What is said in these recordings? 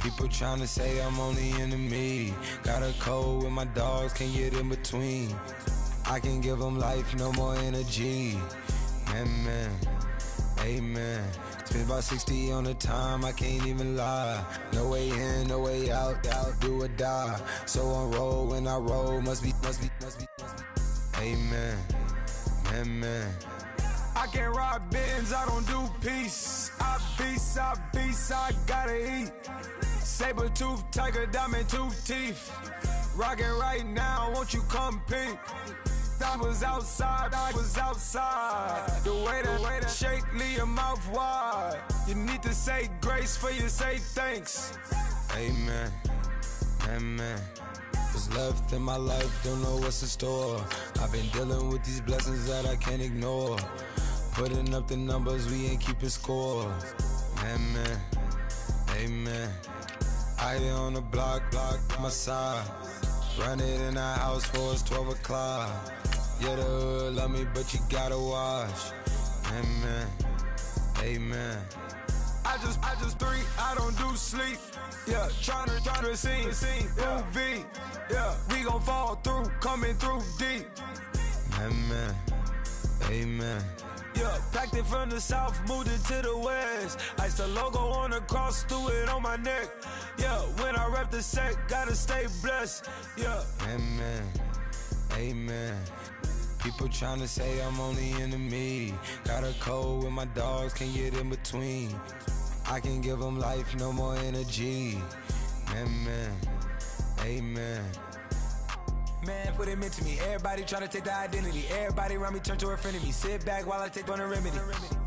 People tryna say I'm only enemy. Got a code with my dogs, can't get in between. I can give them life, no more energy. Man, amen. Spent about 60 on the time, I can't even lie. No way in, no way out, do or die. So on road when I roll, must be. Amen, man. I can't ride Benz, I don't do peace. I beast, I gotta eat. Saber tooth, tiger, diamond tooth teeth. Rockin' right now, won't you come peep? I was outside. The way that shake, leave your mouth wide. You need to say grace for you say thanks. Amen. What's left in my life, don't know what's in store. I've been dealing with these blessings that I can't ignore. Putting up the numbers, we ain't keeping score. Amen. I been on the block, my side. Run it in our house for it's 12 o'clock. Yeah, the hood love me, but you gotta watch. Amen. I just three, I don't do sleep. Yeah, tryna see, movie. Yeah, we gon' fall through, coming through deep. Amen. Yeah, packed it from the south, moved it to the west. Iced the logo on the cross, threw it on my neck. Yeah, when I rep the set, gotta stay blessed. Yeah. Amen. People tryna say I'm only enemy. Got a code with my dogs, can't get in between. I can give them life, no more energy. Amen. Man, what it meant to me. Everybody tryna take the identity. Everybody around me turn to a friend of me. Sit back while I take on the remedy.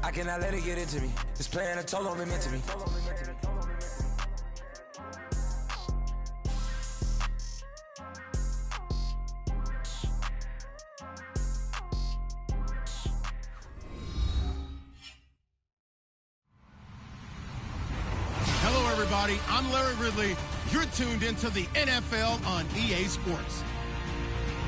I cannot let it get into me. This playing a toll on me meant to me. Hello, everybody. I'm Larry Ridley. You're tuned into the NFL on EA Sports.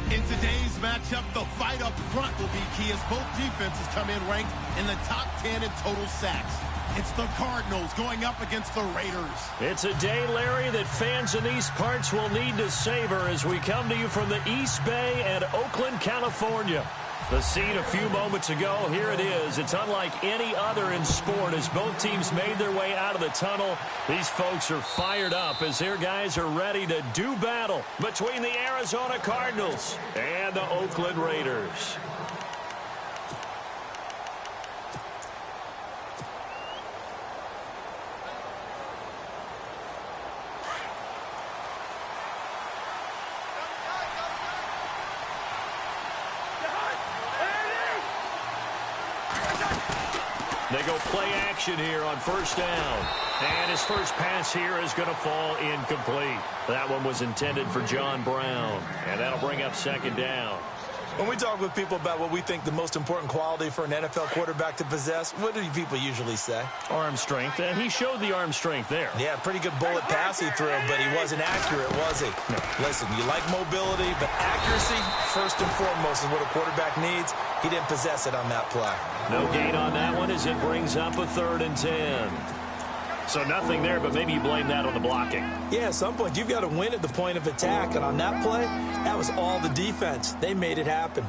In today's matchup, the fight up front will be key as both defenses come in ranked in the top 10 in total sacks. It's the Cardinals going up against the Raiders. It's a day, Larry, that fans in these parts will need to savor as we come to you from the East Bay and Oakland, California. The scene a few moments ago, here it is. It's unlike any other in sport as both teams made their way out of the tunnel. These folks are fired up as their guys are ready to do battle between the Arizona Cardinals and the Oakland Raiders. They go play action here on first down. And his first pass here is going to fall incomplete. That one was intended for John Brown. And that'll bring up second down. When we talk with people about what we think the most important quality for an NFL quarterback to possess, what do people usually say? Arm strength. And he showed the arm strength there. Yeah, pretty good bullet pass he threw, but he wasn't accurate, was he? No. Listen, you like mobility, but accuracy, first and foremost, is what a quarterback needs. He didn't possess it on that play. No gain on that one as it brings up a 3rd and 10. So nothing there, but maybe you blame that on the blocking. Yeah, at some point, you've got to win at the point of attack. And on that play, that was all the defense. They made it happen.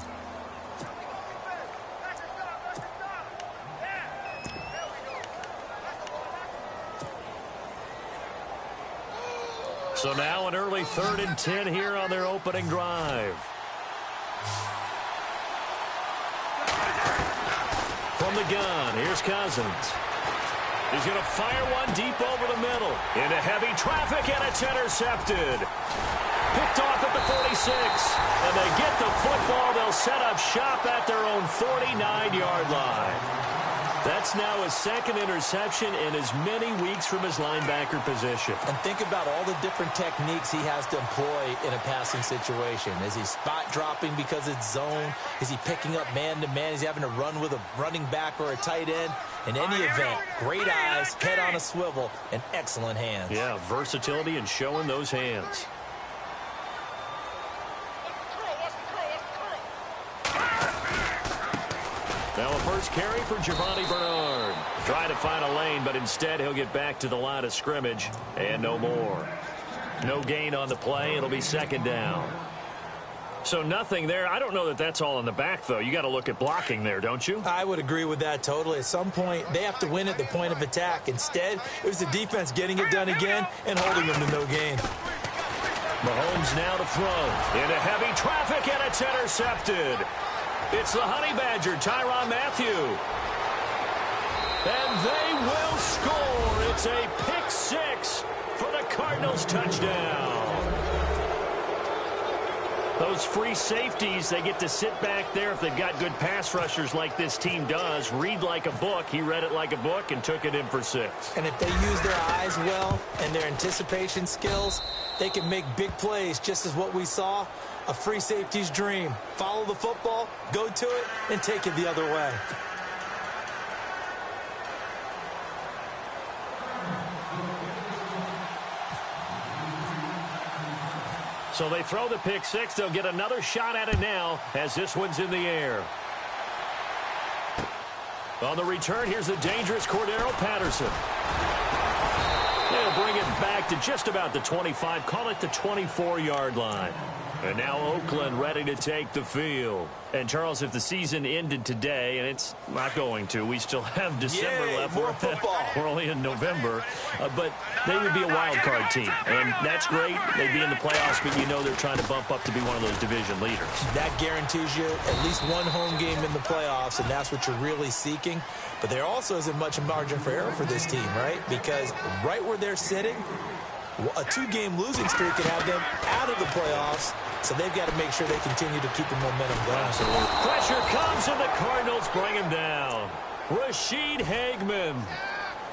So now an early 3rd and 10 here on their opening drive. From the gun, here's Cousins. He's going to fire one deep over the middle. Into heavy traffic, and it's intercepted. Picked off at the 46. And they get the football. They'll set up shop at their own 49-yard line. That's now his 2nd interception in as many weeks from his linebacker position. And think about all the different techniques he has to employ in a passing situation. Is he spot dropping because it's zone? Is he picking up man-to-man? Is he having to run with a running back or a tight end? In any event, great eyes, head on a swivel, and excellent hands. Yeah, versatility and showing those hands. Now a first carry for Giovanni Bernard. Trying to find a lane, but instead he'll get back to the line of scrimmage and no more. No gain on the play. It'll be second down. So nothing there. I don't know that that's all in the back, though. You got to look at blocking there, don't you? I would agree with that totally. At some point, they have to win at the point of attack. Instead, it was the defense getting it done again and holding them to no gain. Mahomes now to throw. Into heavy traffic, and it's intercepted. It's the Honey Badger, Tyrann Mathieu. And they will score. It's a pick six for the Cardinals touchdown. Those free safeties, they get to sit back there if they've got good pass rushers like this team does. Read like a book. He read it like a book and took it in for 6. And if they use their eyes well and their anticipation skills, they can make big plays, just as what we saw, a free safety's dream. Follow the football, go to it, and take it the other way. So they throw the pick six. They'll get another shot at it now as this one's in the air. On the return, here's the dangerous Cordero Patterson. They'll bring it back to just about the 25. Call it the 24-yard line. And now Oakland ready to take the field. And, Charles, if the season ended today, and it's not going to, we still have December left. More football. We're only in November. But they would be a wild card team. And that's great. They'd be in the playoffs, but you know they're trying to bump up to be one of those division leaders. That guarantees you at least one home game in the playoffs, and that's what you're really seeking. But there also isn't much margin for error for this team, right? Because right where they're sitting, a 2-game losing streak could have them out of the playoffs, so they've got to make sure they continue to keep the momentum going. Absolutely. Pressure comes, and the Cardinals bring him down. Rashid Hageman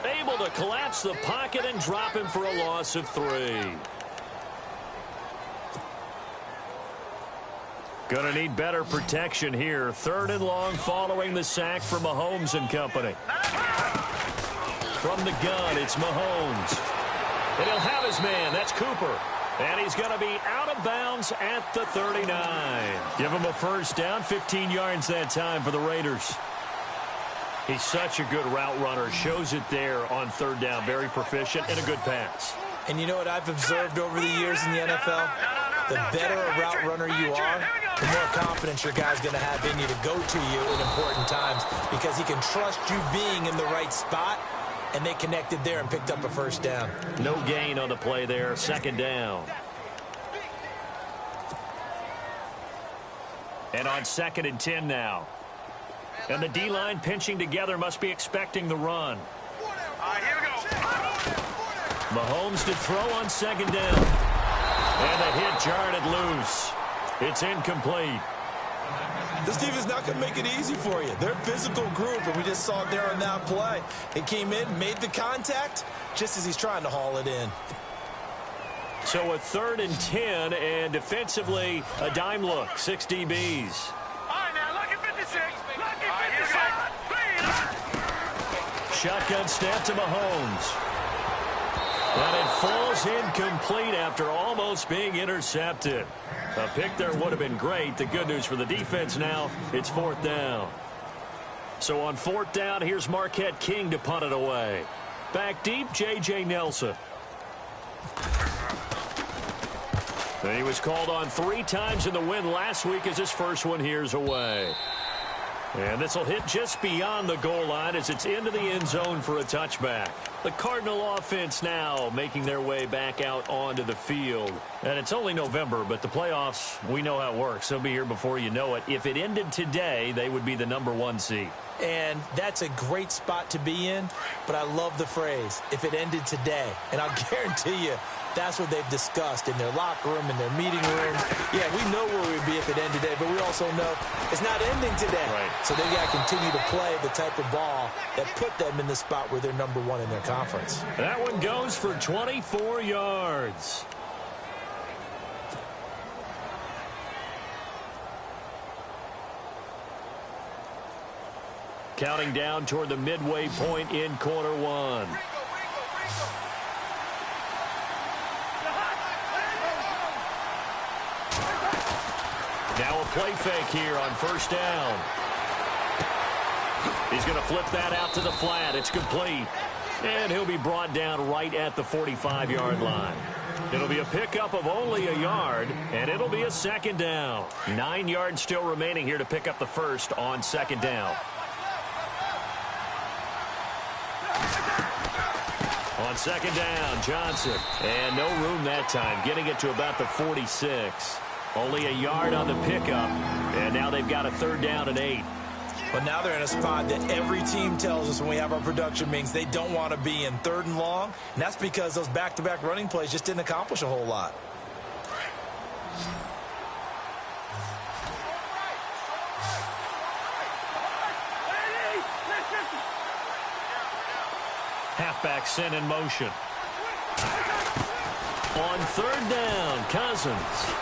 able to collapse the pocket and drop him for a loss of 3. Gonna need better protection here. 3rd and long following the sack from Mahomes and company. From the gun, it's Mahomes. And he'll have his man. That's Cooper. And he's going to be out of bounds at the 39. Give him a first down. 15 yards that time for the Raiders. He's such a good route runner. Shows it there on 3rd down. Very proficient and a good pass. And you know what I've observed over the years in the NFL? The better a route runner you are, the more confidence your guy's going to have in you to go to you in important times, because he can trust you being in the right spot. And they connected there and picked up a first down. No gain on the play there. 2nd down. And on 2nd and 10 now. And the D-line pinching together, must be expecting the run. Here we go. Mahomes to throw on 2nd down. And the hit jarred it loose. It's incomplete. This team is not going to make it easy for you. They're a physical group, and we just saw it there on that play. He came in, made the contact, just as he's trying to haul it in. So a 3rd and 10, and defensively, a dime look. 6 DBs. All right, now, look at 56. Look at 56. Shotgun snap to Mahomes. And it falls incomplete after almost being intercepted. A pick there would have been great. The good news for the defense now, it's 4th down. So on 4th down, here's Marquette King to punt it away. Back deep, J.J. Nelson. And he was called on 3 times in the win last week as his first one here's away. And this will hit just beyond the goal line as it's into the end zone for a touchback. The Cardinal offense now making their way back out onto the field. And it's only November, but the playoffs, we know how it works. They'll be here before you know it. If it ended today, they would be the #1 seed. And that's a great spot to be in, but I love the phrase, if it ended today. And I'll guarantee you, that's what they've discussed in their locker room, in their meeting rooms. Yeah, we know where we'd be if it ended today, but we also know it's not ending today. Right. So they got to continue to play the type of ball that put them in the spot where they're #1 in their conference. That one goes for 24 yards. Counting down toward the midway point in quarter 1. Now a play fake here on 1st down. He's going to flip that out to the flat. It's complete. And he'll be brought down right at the 45-yard line. It'll be a pickup of only a yard, and it'll be a second down. 9 yards still remaining here to pick up the first on second down. On second down, Johnson. And no room that time, getting it to about the 46. Only a yard on the pickup, and now they've got a third down and 8. But now they're in a spot that every team tells us when we have our production meetings they don't want to be in, third and long. And that's because those back-to-back running plays just didn't accomplish a whole lot. Halfback sent in motion. On third down, Cousins.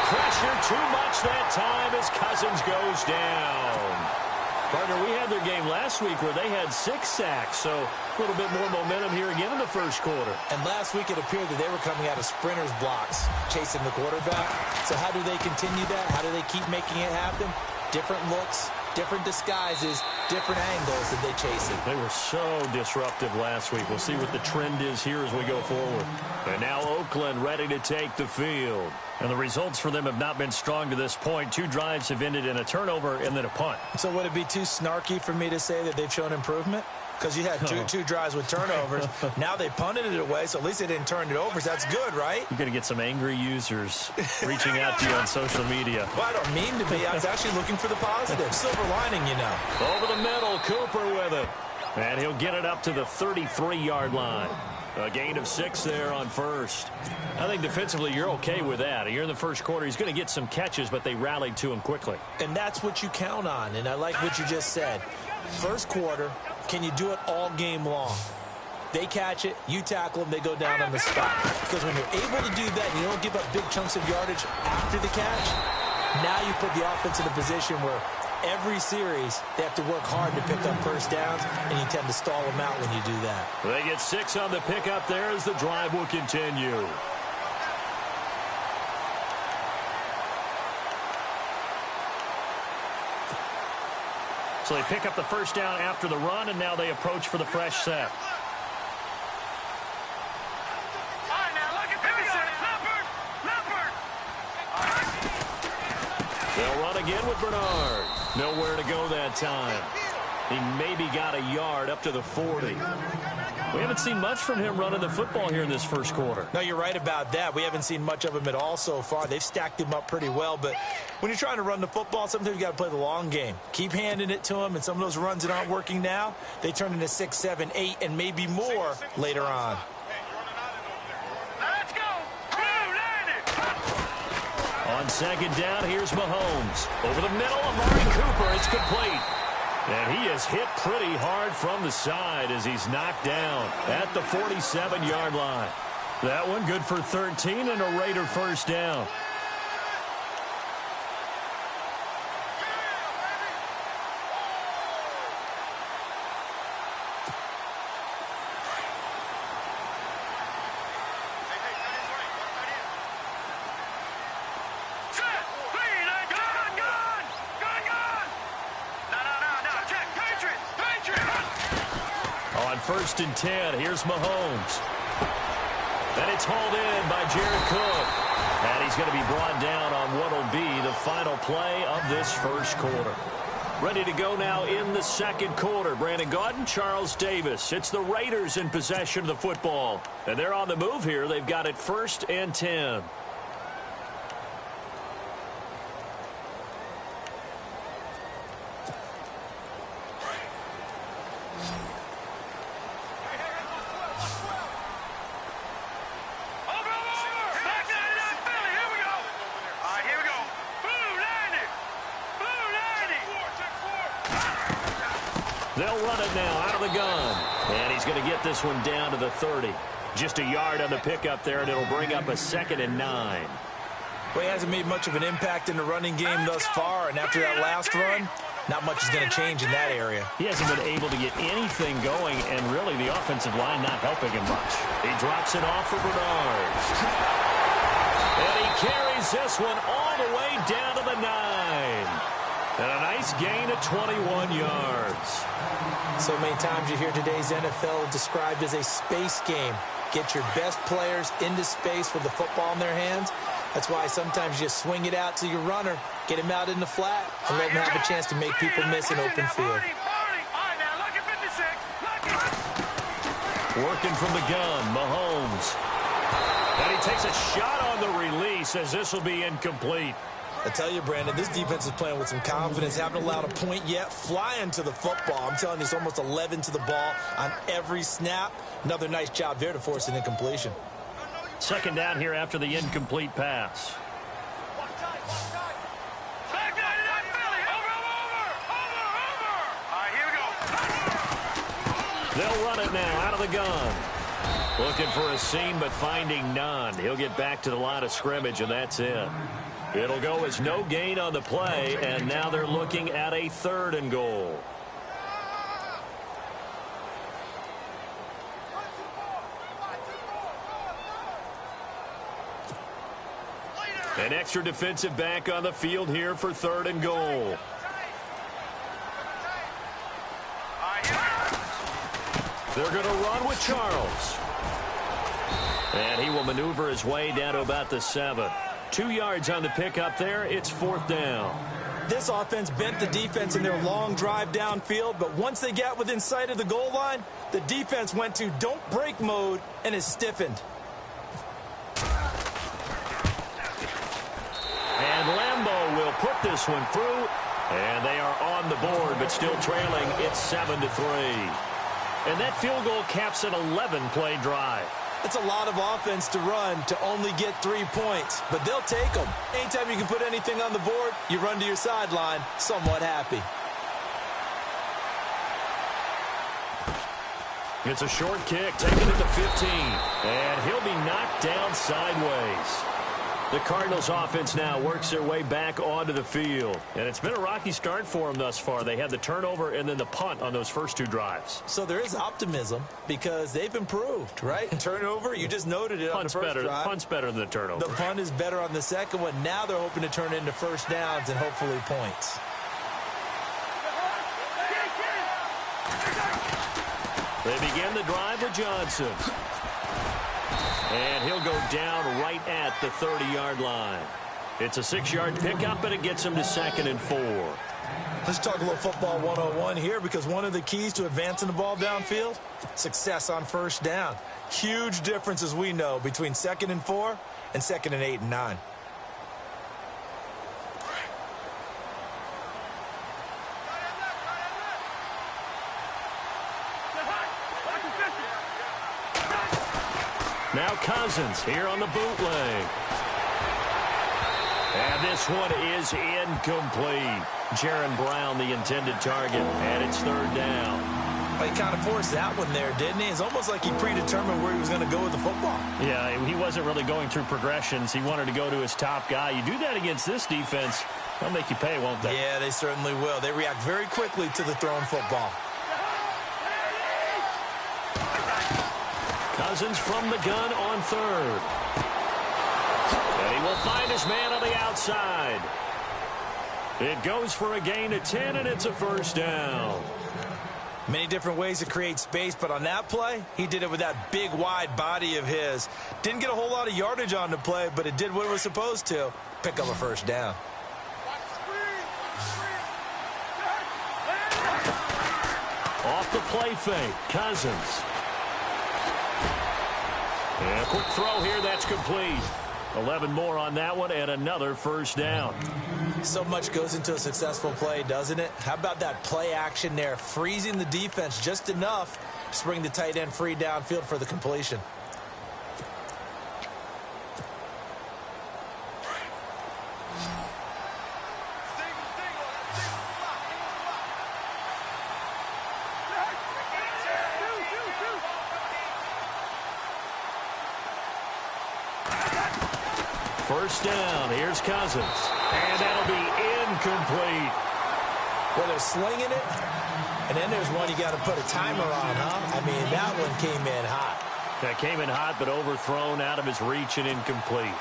Pressure too much that time as Cousins goes down. Partner, we had their game last week where they had 6 sacks, so a little bit more momentum here again in the first quarter. And last week it appeared that they were coming out of sprinters blocks, chasing the quarterback. So how do they continue that? How do they keep making it happen? Different looks, different disguises, different angles that they chase it. They were so disruptive last week. We'll see what the trend is here as we go forward. And now Oakland ready to take the field. And the results for them have not been strong to this point. 2 drives have ended in a turnover and then a punt. So would it be too snarky for me to say that they've shown improvement? Because you had two drives with turnovers. Now they punted it away, so at least they didn't turn it over. So that's good, right? You're going to get some angry users reaching out to you on social media. Well, I don't mean to be. I was actually looking for the positive. Silver lining, you know. Over the middle, Cooper with it. And he'll get it up to the 33-yard line. A gain of 6 there on first. I think defensively you're okay with that. You're in the first quarter. He's going to get some catches, but they rallied to him quickly. And that's what you count on, and I like what you just said. First quarter, can you do it all game long? They catch it, you tackle them, they go down on the spot. Because when you're able to do that and you don't give up big chunks of yardage after the catch, now you put the offense in a position where every series they have to work hard to pick up first downs, and you tend to stall them out when you do that. They get 6 on the pickup there as the drive will continue. So they pick up the first down after the run, and now they approach for the fresh set. They'll run again with Bernard. Nowhere to go that time. He maybe got a yard up to the 40. We haven't seen much from him running the football here in this first quarter. No, you're right about that. We haven't seen much of him at all so far. They've stacked him up pretty well, but when you're trying to run the football, sometimes you got to play the long game. Keep handing it to him, and some of those runs that aren't working now, they turn into 6, 7, 8, and maybe more later on. On second down, here's Mahomes. Over the middle, Amari Cooper. It's complete. And he is hit pretty hard from the side as he's knocked down at the 47-yard line. That one good for 13 and a Raider first down. First and 10. Here's Mahomes. And it's hauled in by Jared Cook. And he's going to be brought down on what will be the final play of this first quarter. Ready to go now in the second quarter. Brandon Gaudin, Charles Davis. It's the Raiders in possession of the football. And they're on the move here. They've got it 1st and 10. They'll run it now out of the gun. And he's going to get this one down to the 30. Just a yard on the pickup there, and it'll bring up a 2nd and 9. Well, he hasn't made much of an impact in the running game thus far, and after that last run, not much is going to change in that area. He hasn't been able to get anything going, and really the offensive line not helping him much. He drops it off for Bernard. And he carries this one all the way down to the 9. And a nice gain of 21 yards. So many times you hear today's NFL described as a space game. Get your best players into space with the football in their hands. That's why sometimes you swing it out to your runner, get him out in the flat, and let him have a chance to make people miss an open field. Working from the gun, Mahomes. And he takes a shot on the release as this will be incomplete. I tell you, Brandon, this defense is playing with some confidence. Haven't allowed a point yet. Flying to the football. I'm telling you, it's almost 11 to the ball on every snap. Another nice job there to force an incompletion. Second down here after the incomplete pass. They'll run it now out of the gun. Looking for a seam, but finding none. He'll get back to the line of scrimmage, and that's it. It'll go as no gain on the play, and now they're looking at a 3rd and goal. An extra defensive back on the field here for 3rd and goal. They're going to run with Charles. And he will maneuver his way down to about the 7. 2 yards on the pickup there. It's 4th down. This offense bent the defense in their long drive downfield, but once they got within sight of the goal line, the defense went to don't break mode and is stiffened. And Lambeau will put this one through, and they are on the board, but still trailing. It's 7-3. And that field goal caps an 11-play drive. It's a lot of offense to run to only get 3 points, but they'll take them. Anytime you can put anything on the board, you run to your sideline somewhat happy. It's a short kick, taken at the 15, and he'll be knocked down sideways. The Cardinals offense now works their way back onto the field. And it's been a rocky start for them thus far. They had the turnover and then the punt on those first 2 drives. So there is optimism because they've improved, right? Turnover, you just noted it on the first drive. Punt's better than the turnover. The punt is better on the second one. Now they're hoping to turn into first downs and hopefully points. They begin the drive with Johnson. And he'll go down right at the 30-yard line. It's a 6-yard pickup, and it gets him to 2nd and 4. Let's talk a little football 101 here because one of the keys to advancing the ball downfield, success on first down. Huge difference, as we know, between 2nd and 4 and 2nd and 8 and 9. Now Cousins here on the bootleg. And this one is incomplete. Jaron Brown, the intended target, and it's 3rd down. Well, he kind of forced that one there, didn't he? It's almost like he predetermined where he was going to go with the football. Yeah, he wasn't really going through progressions. He wanted to go to his top guy. You do that against this defense, they'll make you pay, won't they? Yeah, they certainly will. They react very quickly to the thrown football. Cousins from the gun on 3rd. And he will find his man on the outside. It goes for a gain of 10, and it's a 1st down. Many different ways to create space, but on that play, he did it with that big, wide body of his. Didn't get a whole lot of yardage on the play, but it did what it was supposed to. Pick up a 1st down. Off the play fake, Cousins. And a quick throw here, that's complete. 11 more on that one, and another 1st down. So much goes into a successful play, doesn't it? How about that play action there, freezing the defense just enough to bring the tight end free downfield for the completion. First down, here's Cousins. And that'll be incomplete. Well, they're slinging it, and then there's one you got to put a timer on, huh? I mean, that one came in hot. That came in hot, but overthrown, out of his reach, and incomplete.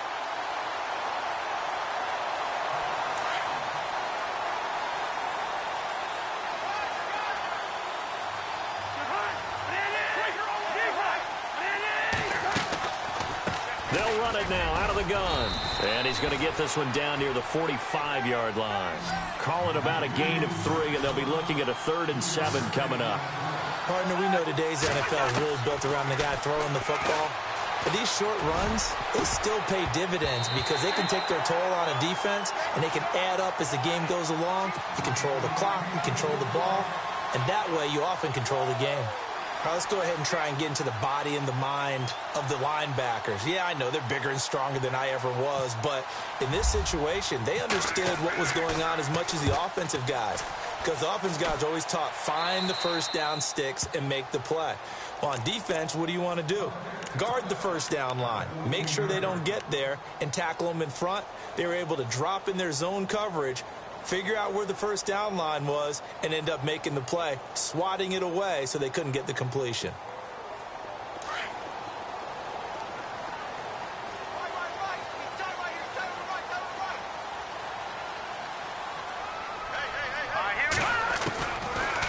They'll run it now out of the gun. And he's going to get this one down near the 45-yard line. Call it about a gain of 3, and they'll be looking at a 3rd and 7 coming up. Partner, we know today's NFL is really built around the guy throwing the football. But these short runs, they still pay dividends because they can take their toll on a defense, and they can add up as the game goes along. You control the clock, you control the ball, and that way you often control the game. All right, let's go ahead and try and get into the body and the mind of the linebackers. Yeah, I know they're bigger and stronger than I ever was, but in this situation, they understood what was going on as much as the offensive guys, because the offensive guys are always taught, find the first down sticks and make the play. Well, on defense, what do you want to do? Guard the first down line. Make sure they don't get there and tackle them in front. They were able to drop in their zone coverage, figure out where the first down line was, and end up making the play, swatting it away so they couldn't get the completion.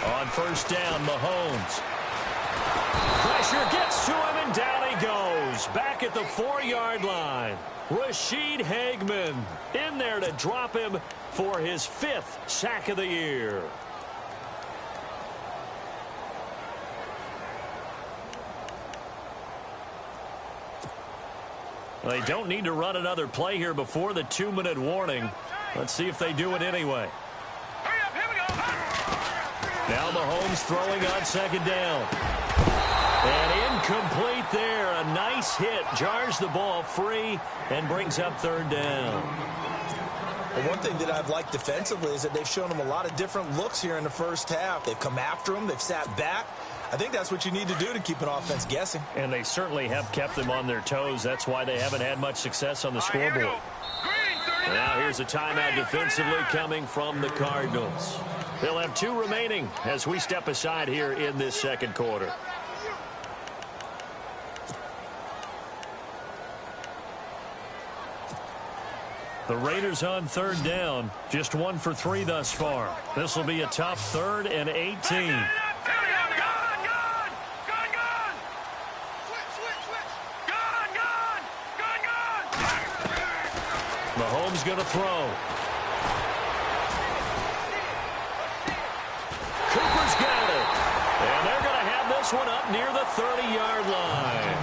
On first down, Mahomes. Pressure gets to him, and down he goes. Back at the 4-yard line. Rashid Hageman in there to drop him for his 5th sack of the year. They don't need to run another play here before the 2-minute warning. Let's see if they do it anyway. Now Mahomes throwing on 2nd down. And incomplete there. A nice hit. Jars the ball free and brings up 3rd down. Well, one thing that I've liked defensively is that they've shown them a lot of different looks here in the first half. They've come after them. They've sat back. I think that's what you need to do to keep an offense guessing. And they certainly have kept them on their toes. That's why they haven't had much success on the scoreboard. Now here's a timeout defensively coming from the Cardinals. They'll have 2 remaining as we step aside here in this 2nd quarter. The Raiders on 3rd down. Just 1 for 3 thus far. This will be a tough 3rd and 18. Mahomes going to throw. Cooper's got it. And they're going to have this one up near the 30-yard line.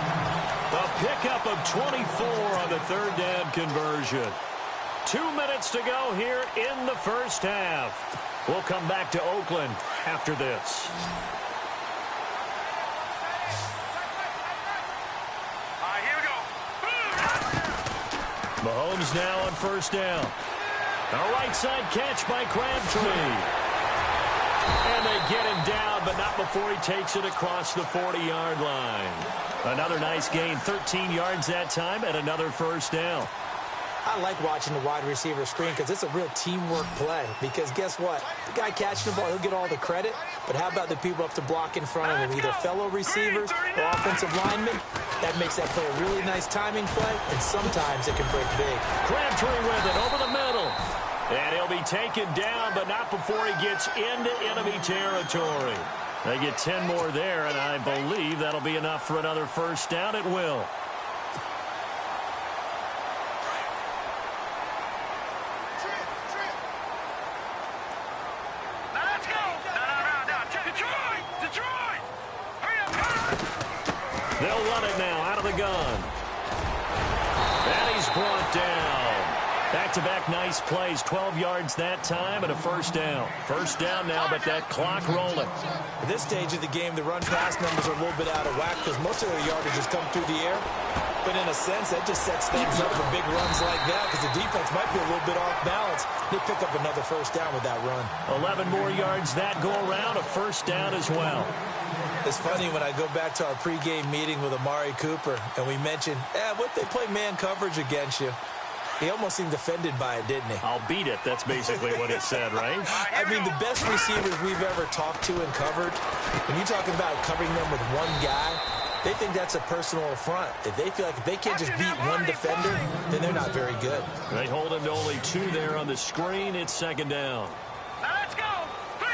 A pickup of 24 on the 3rd down conversion. 2 minutes to go here in the first half. We'll come back to Oakland after this. Here we go. Mahomes now on 1st down. A right side catch by Crabtree. And they get him down, but not before he takes it across the 40-yard line. Another nice gain, 13 yards that time, and another 1st down. I like watching the wide receiver screen because it's a real teamwork play. Because guess what? The guy catching the ball, he'll get all the credit. But how about the people up to block in front of him, either fellow receivers or offensive linemen? That makes that play a really nice timing play, and sometimes it can break big. Crabtree with it over the middle. And he'll be taken down, but not before he gets into enemy territory. They get 10 more there, and I believe that'll be enough for another 1st down. It will. They'll run it now out of the gun. And he's brought down. Back-to-back nice plays, 12 yards that time and a 1st down. 1st down now, but that clock rolling. At this stage of the game, the run-pass numbers are a little bit out of whack because most of their yardage has come through the air. But in a sense, that just sets things up for big runs like that because the defense might be a little bit off balance. They pick up another 1st down with that run. 11 more yards that go around, a 1st down as well. It's funny when I go back to our pregame meeting with Amari Cooper and we mentioned, what if they play man coverage against you? He almost seemed offended by it, didn't he? I'll beat it. That's basically what he said, right? I mean, the best receivers we've ever talked to and covered, when you're talking about covering them with one guy, they think that's a personal affront. If they feel like if they can't just beat one defender, then they're not very good. They hold him to only 2 there on the screen. It's 2nd down. Now let's go. 3,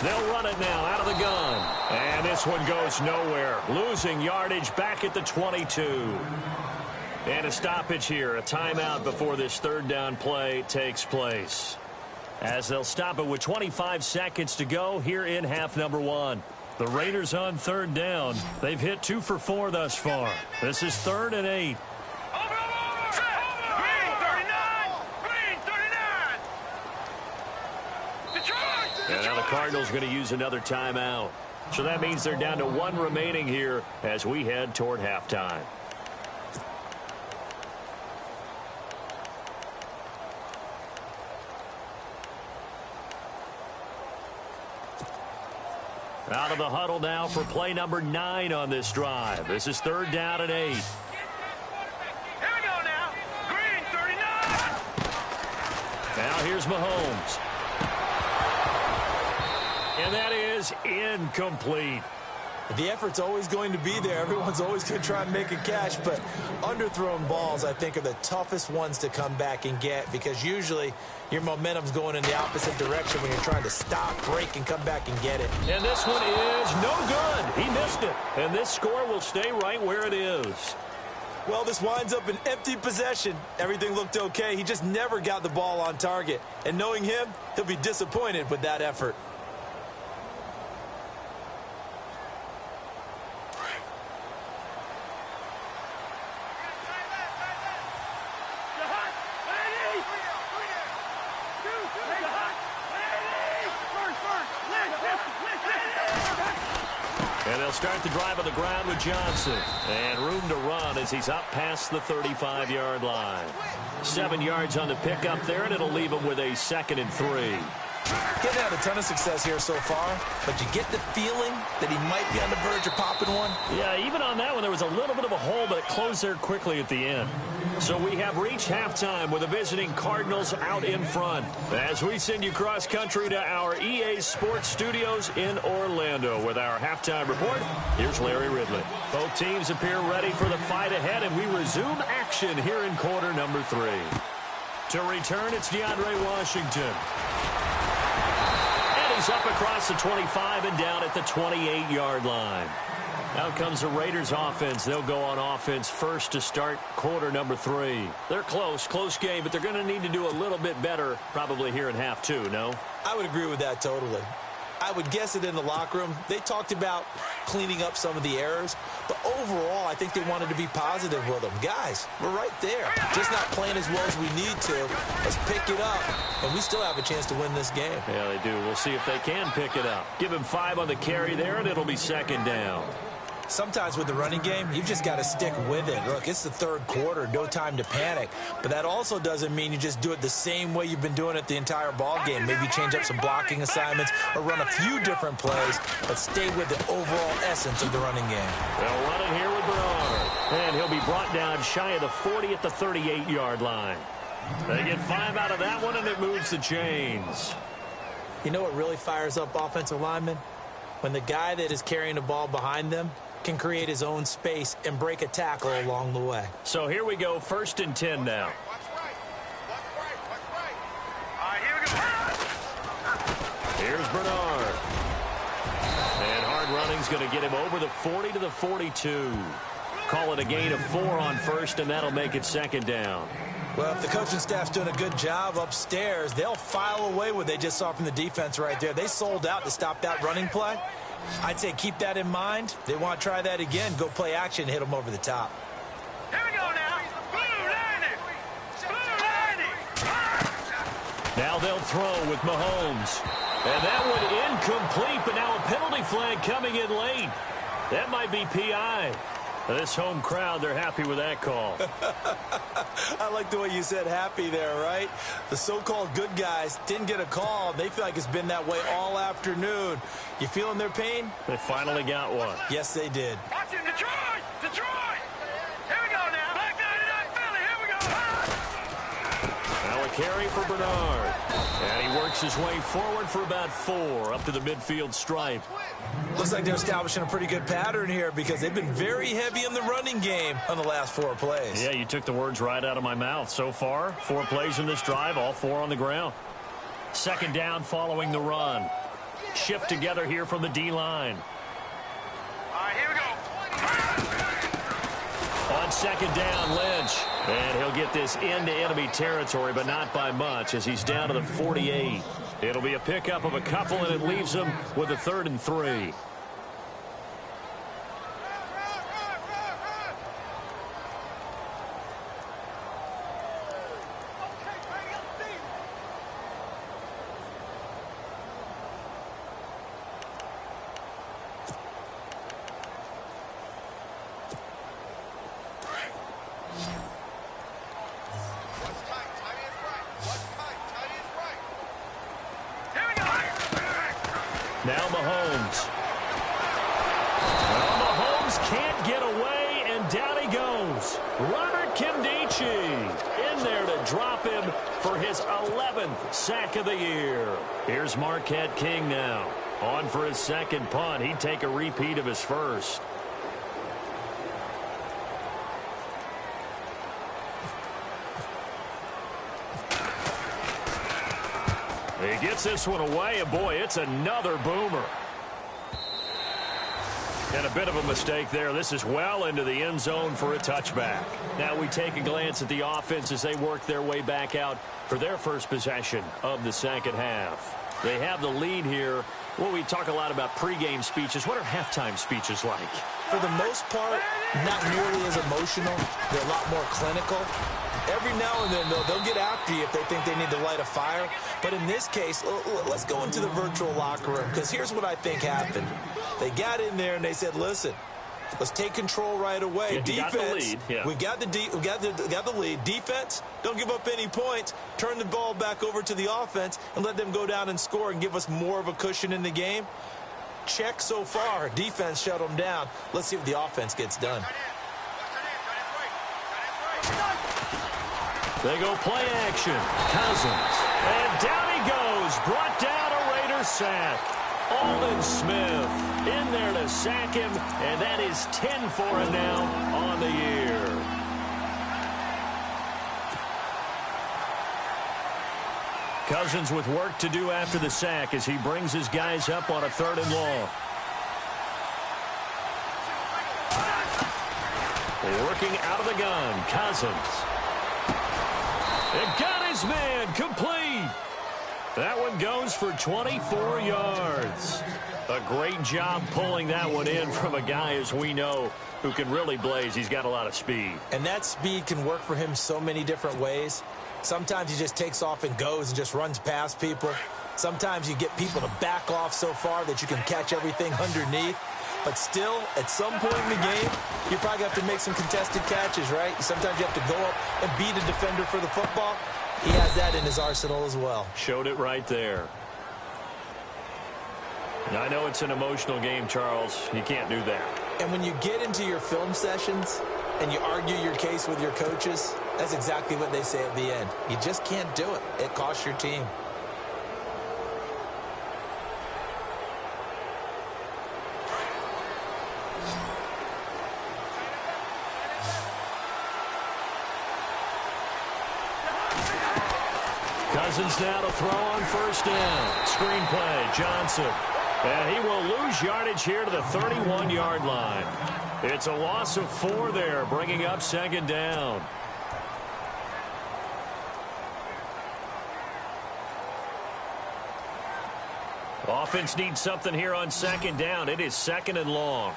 They'll run it now out of the gun. And this one goes nowhere. Losing yardage back at the 22. And a stoppage here. A timeout before this third down play takes place. As they'll stop it with 25 seconds to go here in half number 1. The Raiders on third down. They've hit 2 for 4 thus far. This is 3rd and 8. And now the Cardinals going to use another timeout. So that means they're down to 1 remaining here as we head toward halftime. Out of the huddle now for play number 9 on this drive. This is 3rd down and 8. Here we go now. Green, 39. Now here's Mahomes. And that is incomplete. The effort's always going to be there. Everyone's always going to try and make a catch, but underthrown balls, I think, are the toughest ones to come back and get because usually your momentum's going in the opposite direction when you're trying to stop, break, and come back and get it. And this one is no good. He missed it. And this score will stay right where it is. Well, this winds up an empty possession. Everything looked okay. He just never got the ball on target. And knowing him, he'll be disappointed with that effort. And they'll start the drive on the ground with Johnson. And room to run as he's up past the 35-yard line. 7 yards on the pickup there, and it'll leave him with a 2nd and 3. Getting had a ton of success here so far, but you get the feeling that he might be on the verge of popping one. Yeah, even on that one, there was a little bit of a hole, but it closed there quickly at the end. So we have reached halftime with the visiting Cardinals out in front. As we send you cross-country to our EA Sports Studios in Orlando with our halftime report, here's Larry Ridley. Both teams appear ready for the fight ahead, and we resume action here in quarter number 3. To return, it's DeAndre Washington. And he's up across the 25 and down at the 28-yard line. Out comes the Raiders offense. They'll go on offense first to start quarter number 3. They're close game, but they're going to need to do a little bit better probably here in half 2, no? I would agree with that totally. I would guess it in the locker room. They talked about cleaning up some of the errors, but overall, I think they wanted to be positive with them. Guys, we're right there. Just not playing as well as we need to. Let's pick it up, and we still have a chance to win this game. Yeah, they do. We'll see if they can pick it up. Give him 5 on the carry there, and it'll be 2nd down. Sometimes with the running game, you've just got to stick with it. Look, it's the 3rd quarter, no time to panic. But that also doesn't mean you just do it the same way you've been doing it the entire ball game. Maybe change up some blocking assignments or run a few different plays, but stay with the overall essence of the running game. They'll run it here with Bernard. And he'll be brought down shy of the 40 at the 38-yard line. They get 5 out of that one, and it moves the chains. You know what really fires up offensive linemen? When the guy that is carrying the ball behind them can create his own space and break a tackle along the way. So here we go, 1st and 10 now. All right, here we go. Here's Bernard. And hard running's going to get him over the 40 to the 42. Call it a gain of 4 on 1st, and that'll make it 2nd down. Well, if the coaching staff's doing a good job upstairs, they'll file away what they just saw from the defense right there. They sold out to stop that running play. I'd say keep that in mind. They want to try that again. Go play action, hit them over the top. Here we go now. Blue landing. Blue landing. Now they'll throw with Mahomes. And that one incomplete, but now a penalty flag coming in late. That might be PI. This home crowd, they're happy with that call. I like the way you said happy there, right? The so-called good guys didn't get a call. They feel like it's been that way all afternoon. You feeling their pain? They finally got one. Yes, they did. Watch it, Detroit. Detroit. Here we go now. Back 99 Philly. Here we go. Now a carry for Bernard. And he works his way forward for about 4 up to the midfield stripe. Looks like they're establishing a pretty good pattern here because they've been very heavy in the running game on the last 4 plays. Yeah, you took the words right out of my mouth. So far, 4 plays in this drive, all 4 on the ground. 2nd down following the run. shift together here from the D-line. All right, here we go. On second down, Lynch. And he'll get this into enemy territory, but not by much as he's down to the 48. It'll be a pickup of a couple, and it leaves him with a 3rd and 3. Now Mahomes. Well, Mahomes can't get away, and down he goes. Robert Kimdichie in there to drop him for his 11th sack of the year. Here's Marquette King now. On for his second punt. He'd take a repeat of his first. He gets this one away, and boy, it's another boomer. And a bit of a mistake there. This is well into the end zone for a touchback. Now we take a glance at the offense as they work their way back out for their first possession of the second half. They have the lead here. Well, we talk a lot about pregame speeches. What are halftime speeches like? For the most part, not nearly as emotional. They're a lot more clinical. Every now and then, though, they'll get after you if they think they need to light a fire. But in this case, let's go into the virtual locker room, because here's what I think happened. They got in there and they said, listen, let's take control right away. Yeah, defense, got the lead. Yeah. we got the lead. Defense, don't give up any points. Turn the ball back over to the offense and let them go down and score and give us more of a cushion in the game. Check so far. Defense shut them down. Let's see what the offense gets done. They go play action. Cousins. And down he goes. Brought down a Raider sack. Aldon Smith in there to sack him. And that is 10 for him now on the year. Cousins with work to do after the sack as he brings his guys up on a 3rd and long. Working out of the gun. Cousins. It got his man complete. That one goes for 24 yards. A great job pulling that one in from a guy, as we know, who can really blaze. He's got a lot of speed. And that speed can work for him so many different ways. Sometimes he just takes off and goes and just runs past people. Sometimes you get people to back off so far that you can catch everything underneath. But still, at some point in the game, you probably have to make some contested catches, right? Sometimes you have to go up and beat a defender for the football. He has that in his arsenal as well. Showed it right there. Now, I know it's an emotional game, Charles. You can't do that. And when you get into your film sessions and you argue your case with your coaches, that's exactly what they say at the end. You just can't do it. It costs your team. Cousins now to throw on first down. Screen play, Johnson. And he will lose yardage here to the 31-yard line. It's a loss of 4 there, bringing up second down. Offense needs something here on second down. It is 2nd and long.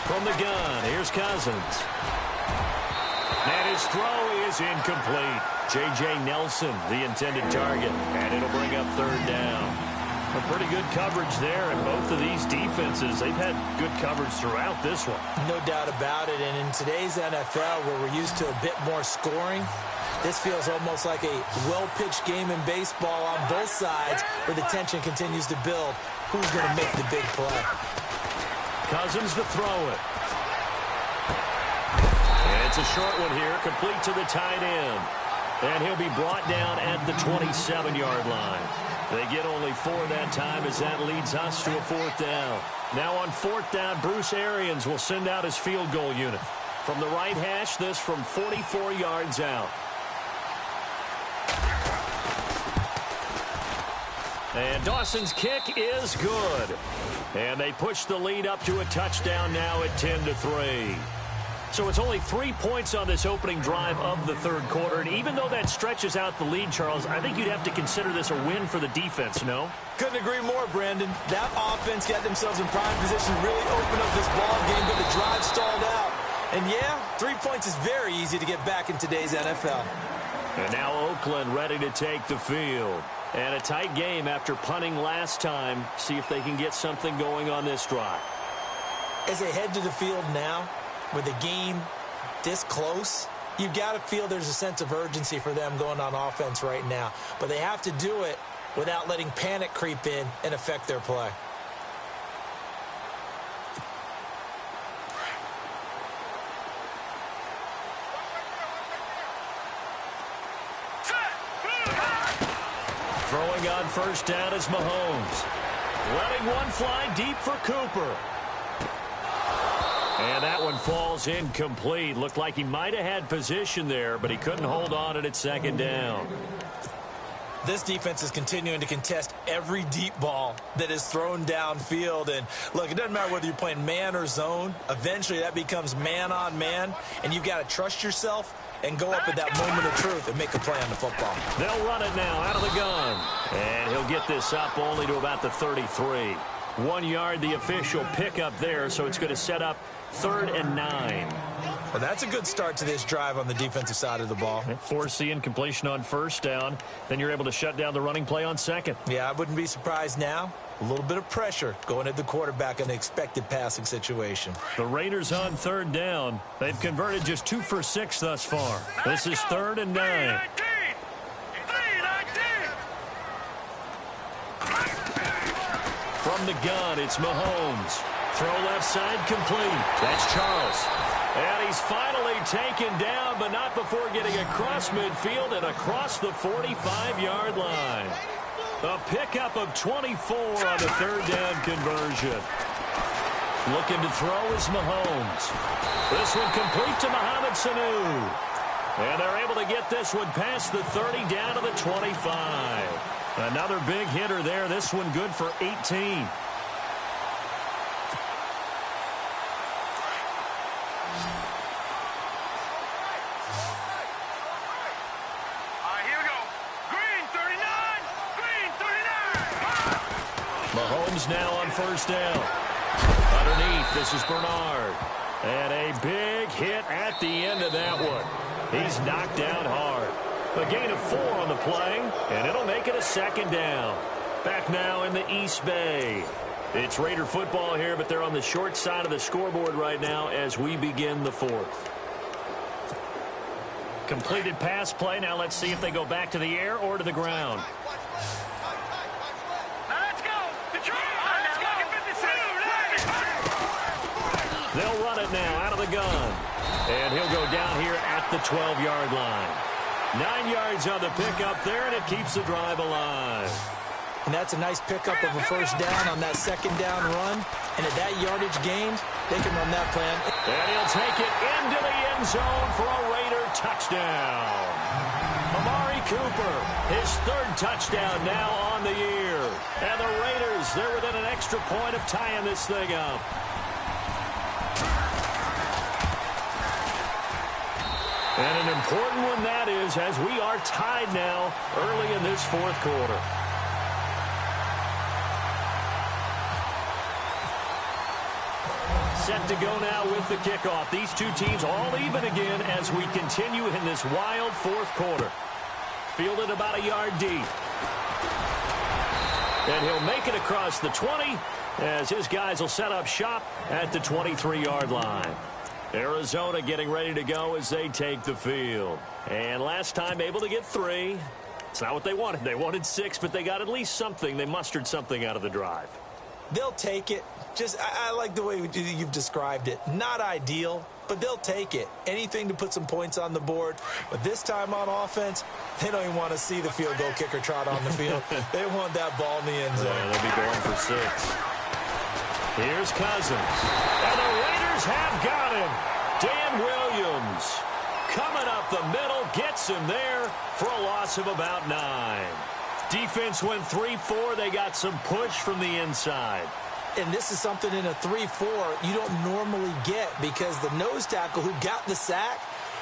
From the gun, here's Cousins. And his throw is incomplete. J.J. Nelson, the intended target. And it'll bring up 3rd down. A pretty good coverage there, and both of these defenses, they've had good coverage throughout this one. No doubt about it, and in today's NFL, where we're used to a bit more scoring, this feels almost like a well-pitched game in baseball on both sides, where the tension continues to build. Who's going to make the big play? Cousins to throw it. And it's a short one here, complete to the tight end. And he'll be brought down at the 27-yard line. They get only 4 that time as that leads us to a 4th down. Now on 4th down, Bruce Arians will send out his field goal unit. From the right hash, this from 44 yards out. And Dawson's kick is good. And they push the lead up to a touchdown now at 10-3. So it's only 3 points on this opening drive of the third quarter. And even though that stretches out the lead, Charles, I think you'd have to consider this a win for the defense, no? Couldn't agree more, Brandon. That offense got themselves in prime position to really open up this ball game, but the drive stalled out. And yeah, 3 points is very easy to get back in today's NFL. And now Oakland ready to take the field. And a tight game after punting last time. See if they can get something going on this drive. As they head to the field now, with the game this close, you've got to feel there's a sense of urgency for them going on offense right now. But they have to do it without letting panic creep in and affect their play. Throwing on first down is Mahomes. Letting one fly deep for Cooper. And that one falls incomplete. Looked like he might have had position there, but he couldn't hold on at second down. This defense is continuing to contest every deep ball that is thrown downfield. And look, it doesn't matter whether you're playing man or zone. Eventually that becomes man on man, and you've got to trust yourself and go up at that moment of truth and make a play on the football. They'll run it now out of the gun. And he'll get this up only to about the 33. 1 yard, the official pickup there, so it's going to set up 3rd and 9. Well, that's a good start to this drive on the defensive side of the ball. Force the incompletion on first down. Then you're able to shut down the running play on second. Yeah, I wouldn't be surprised now. A little bit of pressure going at the quarterback in an expected passing situation. The Raiders on 3rd down. They've converted just 2 for 6 thus far. This is 3rd and 9. From the gun, it's Mahomes. Throw left side complete. That's Charles. And he's finally taken down, but not before getting across midfield and across the 45-yard line. A pickup of 24 on the 3rd down conversion. Looking to throw is Mahomes. This one complete to Mohamed Sanu. And they're able to get this one past the 30 down to the 25. Another big hitter there. This one good for 18. Mahomes now on first down. Underneath, this is Bernard. And a big hit at the end of that one. He's knocked down hard. A gain of 4 on the play, and it'll make it a 2nd down. Back now in the East Bay. It's Raider football here, but they're on the short side of the scoreboard right now as we begin the 4th. Completed pass play. Now let's see if they go back to the air or to the ground. They'll run it now out of the gun. And he'll go down here at the 12-yard line. 9 yards on the pickup there, and it keeps the drive alive. And that's a nice pickup of a first down on that 2nd down run. And at that yardage gained, they can run that plan. And he'll take it into the end zone for a Raider touchdown. Amari Cooper, his 3rd touchdown now on the year. And the Raiders, they're within an extra point of tying this thing up. And an important one that is, as we are tied now early in this 4th quarter. Set to go now with the kickoff. These two teams all even again as we continue in this wild 4th quarter. Fielded about a yard deep. And he'll make it across the 20 as his guys will set up shop at the 23-yard line. Arizona getting ready to go as they take the field. And last time able to get 3. It's not what they wanted. They wanted 6, but they got at least something. They mustered something out of the drive. They'll take it. I like the way you've described it. Not ideal, but they'll take it. Anything to put some points on the board. But this time on offense, they don't even want to see the field goal kicker trot on the field. They want that ball in the end zone. Yeah, they'll be going for 6. Here's Cousins. And the Raiders have got him. Dan Williams coming up the middle, gets him there for a loss of about 9. Defense went 3-4. They got some push from the inside. And this is something in a 3-4 you don't normally get because the nose tackle who got the sack,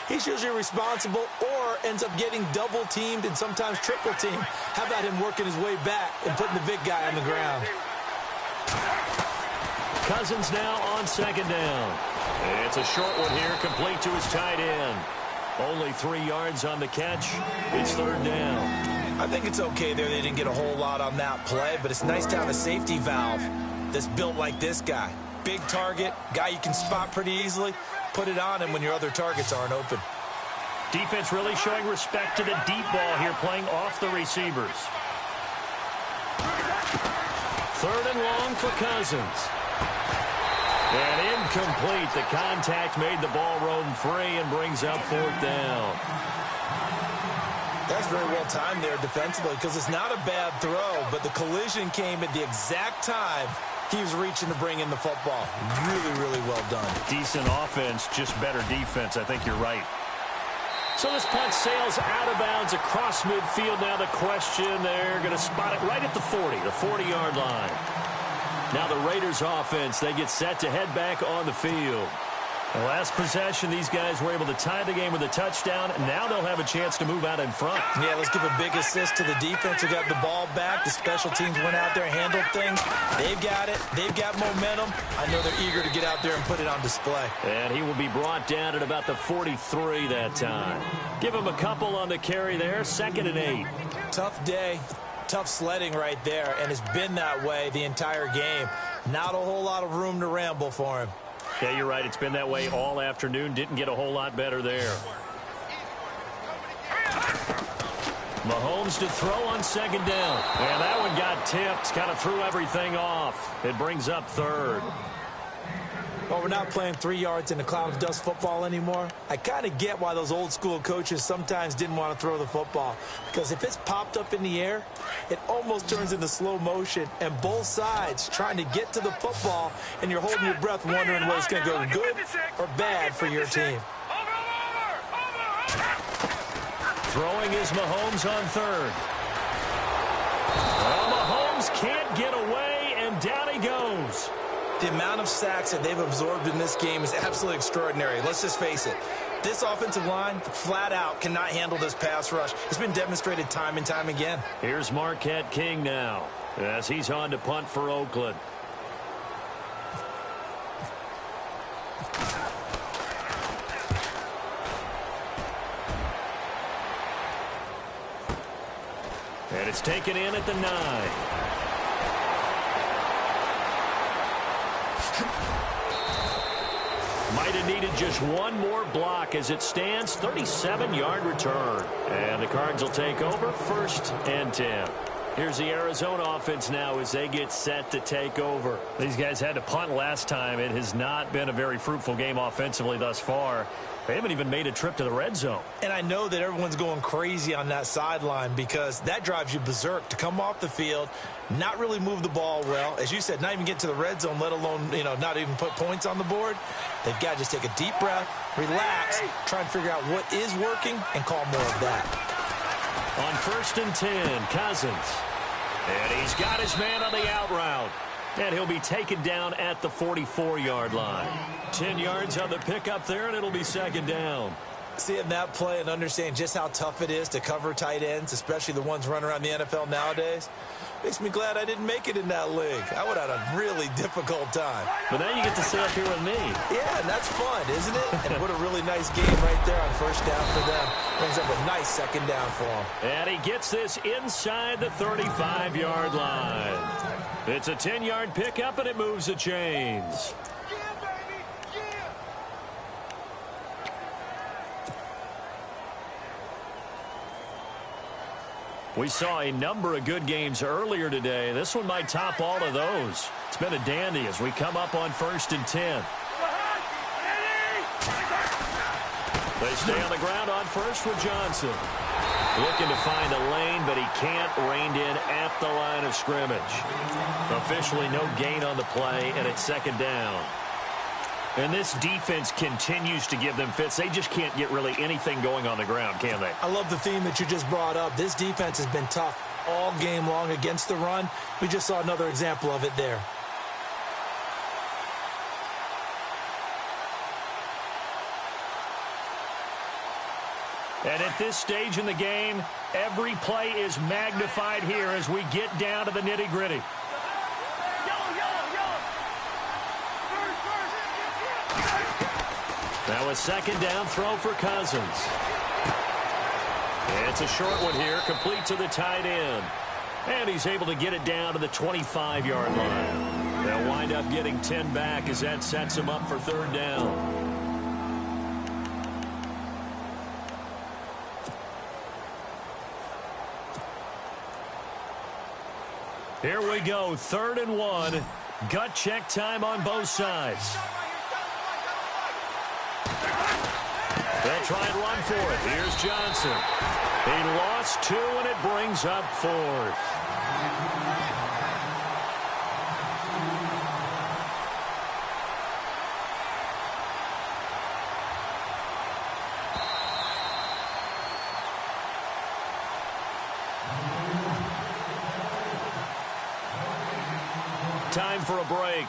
he's usually responsible or ends up getting double-teamed and sometimes triple-teamed. How about him working his way back and putting the big guy on the ground? Cousins now on second down. It's a short one here, complete to his tight end. Only 3 yards on the catch. It's third down. I think it's okay there. They didn't get a whole lot on that play, but it's nice to have a safety valve that's built like this guy. Big target, guy you can spot pretty easily. Put it on him when your other targets aren't open. Defense really showing respect to the deep ball here, playing off the receivers. Third and long for Cousins. And incomplete. The contact made the ball roam free and brings up fourth down. That's very well timed there defensively because it's not a bad throw, but the collision came at the exact time he was reaching to bring in the football. Really, really well done. Decent offense, just better defense. I think you're right. So this punt sails out of bounds across midfield. Now the question, they're going to spot it right at the 40, the 40-yard line. Now the Raiders offense, they get set to head back on the field. The last possession, these guys were able to tie the game with a touchdown. Now they'll have a chance to move out in front. Yeah, let's give a big assist to the defense who got the ball back. The special teams went out there and handled things. They've got it. They've got momentum. I know they're eager to get out there and put it on display. And he will be brought down at about the 43 that time. Give him a couple on the carry there. 2nd and 8. Tough day. Tough sledding right there, and it's been that way the entire game. Not a whole lot of room to ramble for him. Yeah, you're right. It's been that way all afternoon. Didn't get a whole lot better there. Mahomes to throw on second down. And that one got tipped. Kind of threw everything off. It brings up third. Well, we're not playing 3 yards in a cloud of dust football anymore. I kind of get why those old school coaches sometimes didn't want to throw the football. Because if it's popped up in the air, it almost turns into slow motion. And both sides trying to get to the football, and you're holding your breath wondering whether it's going to go good or bad for your team. Throwing is Mahomes on third. Well, Mahomes can't get away, and down he goes. The amount of sacks that they've absorbed in this game is absolutely extraordinary. Let's just face it. This offensive line, flat out, cannot handle this pass rush. It's been demonstrated time and time again. Here's Marquette King now as he's on to punt for Oakland. And it's taken in at the 9. Might have needed just one more block as it stands. 37-yard return. And the Cards will take over 1st and 10. Here's the Arizona offense now as they get set to take over. These guys had to punt last time. It has not been a very fruitful game offensively thus far. They haven't even made a trip to the red zone. And I know that everyone's going crazy on that sideline because that drives you berserk to come off the field, not really move the ball well. As you said, not even get to the red zone, let alone, not even put points on the board. They've got to just take a deep breath, relax, try and figure out what is working, and call more of that. On 1st and 10, Cousins. And he's got his man on the out route. And he'll be taken down at the 44-yard line. 10 yards on the pickup there, and it'll be 2nd down. Seeing that play and understanding just how tough it is to cover tight ends, especially the ones running around the NFL nowadays, makes me glad I didn't make it in that league. I would have had a really difficult time. But now you get to sit up here with me. Yeah, and that's fun, isn't it? And what a really nice game right there on 1st down for them. Brings up a nice 2nd down for them. And he gets this inside the 35-yard line. It's a 10-yard pickup, and it moves the chains. We saw a number of good games earlier today. This one might top all of those. It's been a dandy as we come up on 1st and 10. They stay on the ground on 1st with Johnson. Looking to find a lane, but he can't. Reined in at the line of scrimmage. Officially no gain on the play, and it's 2nd down. And this defense continues to give them fits. They just can't get really anything going on the ground, can they? I love the theme that you just brought up. This defense has been tough all game long against the run. We just saw another example of it there. And at this stage in the game, every play is magnified here as we get down to the nitty-gritty. Now a second down throw for Cousins. It's a short one here, complete to the tight end. And he's able to get it down to the 25-yard line. They'll wind up getting 10 back as that sets him up for third down. Here we go, 3rd and 1. Gut check time on both sides. They'll try and run for it. Here's Johnson. He lost 2, and it brings up 4th. Time for a break.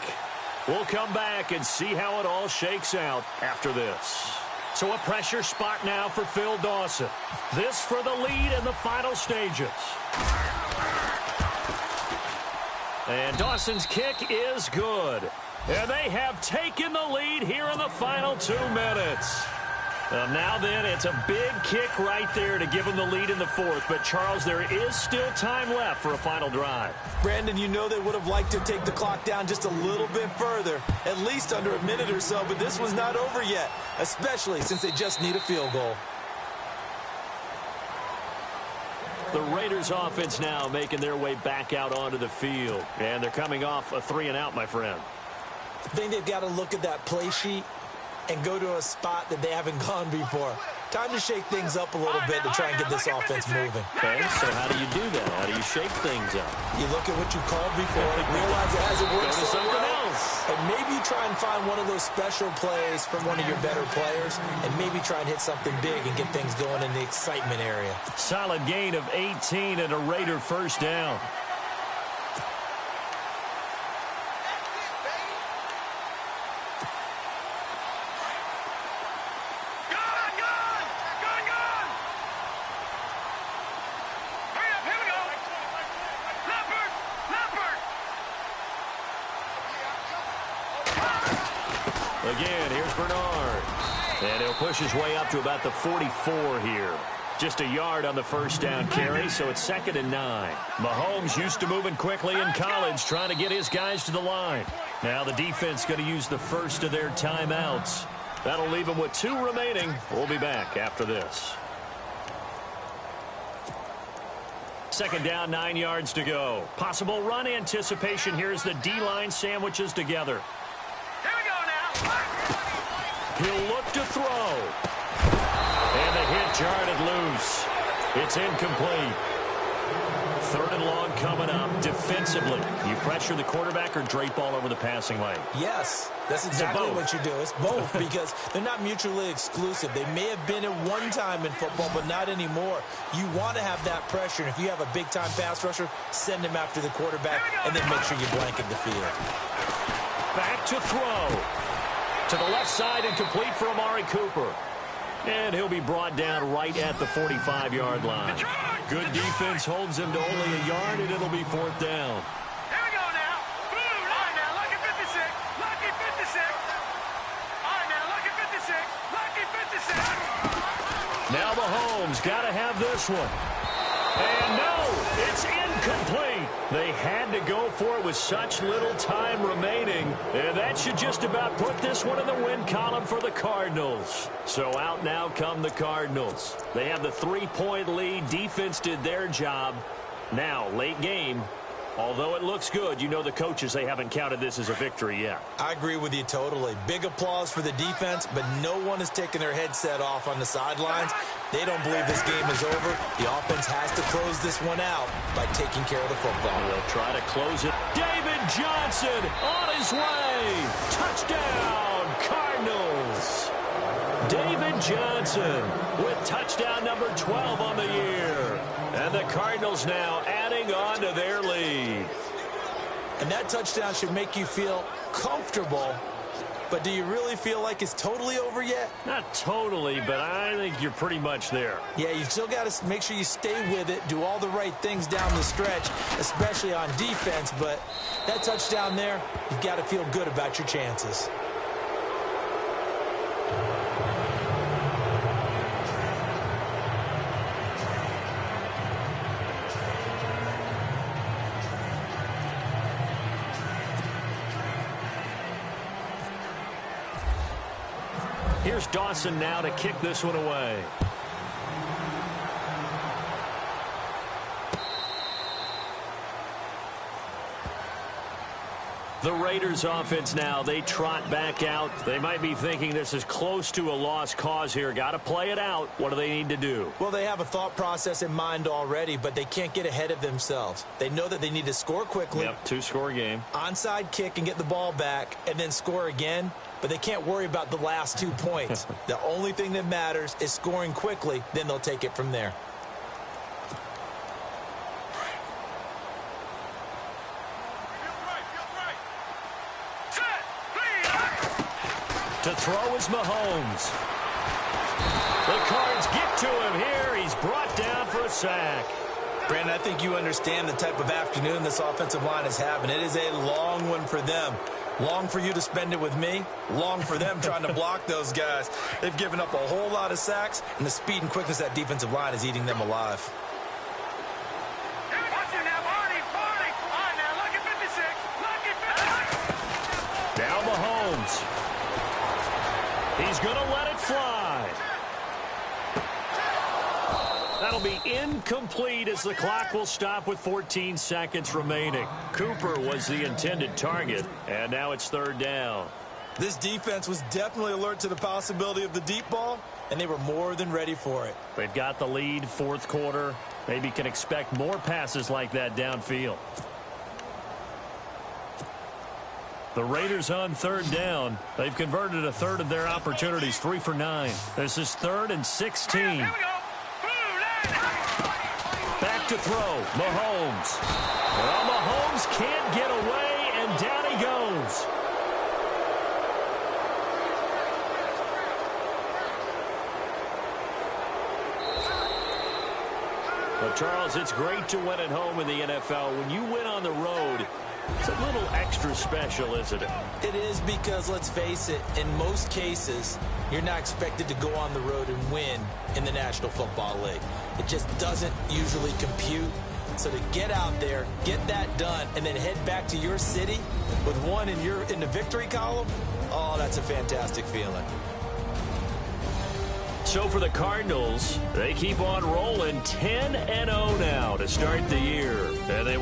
We'll come back and see how it all shakes out after this. So a pressure spot now for Phil Dawson. This for the lead in the final stages. And Dawson's kick is good. And they have taken the lead here in the final 2 minutes. Now then, it's a big kick right there to give them the lead in the 4th. But, Charles, there is still time left for a final drive. Brandon, you know they would have liked to take the clock down just a little bit further, at least under a minute or so, but this was not over yet, especially since they just need a field goal. The Raiders offense now making their way back out onto the field. And they're coming off a 3-and-out, my friend. I think they've got to look at that play sheet and go to a spot that they haven't gone before. Time to shake things up a little bit to try and get this offense moving. Okay, so how do you do that? How do you shake things up? You look at what you called before, realize it hasn't worked Go to something else. and maybe try and find one of those special plays from one of your better players, and maybe try and hit something big and get things going in the excitement area. Solid gain of 18 and a Raider first down. Again, here's Bernard. And he'll push his way up to about the 44 here. Just a yard on the first down carry, so it's 2nd and 9. Mahomes used to moving quickly in college, trying to get his guys to the line. Now the defense going to use the first of their timeouts. That'll leave them with 2 remaining. We'll be back after this. 2nd down, 9 yards to go. Possible run anticipation here as the D-line sandwiches together. He'll look to throw. And the hit jarred it loose. It's incomplete. 3rd and long coming up. Defensively, you pressure the quarterback or drape all over the passing lane? Yes, that's exactly what you do. It's both because they're not mutually exclusive. They may have been at one time in football, but not anymore. You want to have that pressure, and if you have a big-time pass rusher, send him after the quarterback, and then make sure you blanket the field. Back to throw. To the left side and complete for Amari Cooper. And he'll be brought down right at the 45-yard line. Good defense holds him to only a yard, and it'll be 4th down. Here we go now. All right, now, lucky 56. Lucky 56. All right, now, lucky 56. Lucky 56. Now Mahomes got to have this one. And no, it's incomplete. They had to go for it with such little time remaining. And that should just about put this one in the win column for the Cardinals. So out now come the Cardinals. They have the 3-point lead. Defense did their job. Now, late game. Although it looks good, you know the coaches, they haven't counted this as a victory yet. I agree with you totally. Big applause for the defense, but no one is taking their headset off on the sidelines. They don't believe this game is over. The offense has to close this one out by taking care of the football. They'll try to close it. David Johnson on his way. Touchdown, Cardinals. David Johnson with touchdown number 12 on the year. And the Cardinals now adding on to their lead. And that touchdown should make you feel comfortable. But do you really feel like it's totally over yet? Not totally, but I think you're pretty much there. Yeah, you still got to make sure you stay with it, do all the right things down the stretch, especially on defense. But that touchdown there, you've got to feel good about your chances. Here's Dawson now to kick this one away. The Raiders offense now, they trot back out. They might be thinking this is close to a lost cause here. Got to play it out. What do they need to do? Well, they have a thought process in mind already, but they can't get ahead of themselves. They know that they need to score quickly. Yep, two-score game. Onside kick and get the ball back and then score again. But they can't worry about the last 2 points. The only thing that matters is scoring quickly. Then they'll take it from there. To throw is Mahomes. The Cards get to him here. He's brought down for a sack. Brandon, I think you understand the type of afternoon this offensive line is having. It is a long one for them. Long for you to spend it with me. Long for them trying to block those guys. They've given up a whole lot of sacks, and the speed and quickness of that defensive line is eating them alive. Now Mahomes. He's going to let it fly. That'll be incomplete as the clock will stop with 14 seconds remaining. Cooper was the intended target, and now it's third down. This defense was definitely alert to the possibility of the deep ball, and they were more than ready for it. They've got the lead, fourth quarter. Maybe can expect more passes like that downfield. The Raiders on third down. They've converted a third of their opportunities, 3 for 9. This is 3rd and 16. Back to throw, Mahomes. Well, Mahomes can't get away, and down he goes. Well, Charles, it's great to win at home in the NFL. When you win on the road, it's a little extra special, isn't it? It is because, let's face it, in most cases, you're not expected to go on the road and win in the National Football League. It just doesn't usually compute. So to get out there, get that done, and then head back to your city with one in the victory column, oh, that's a fantastic feeling. So for the Cardinals, they keep on rolling 10-0 now to start the year. And they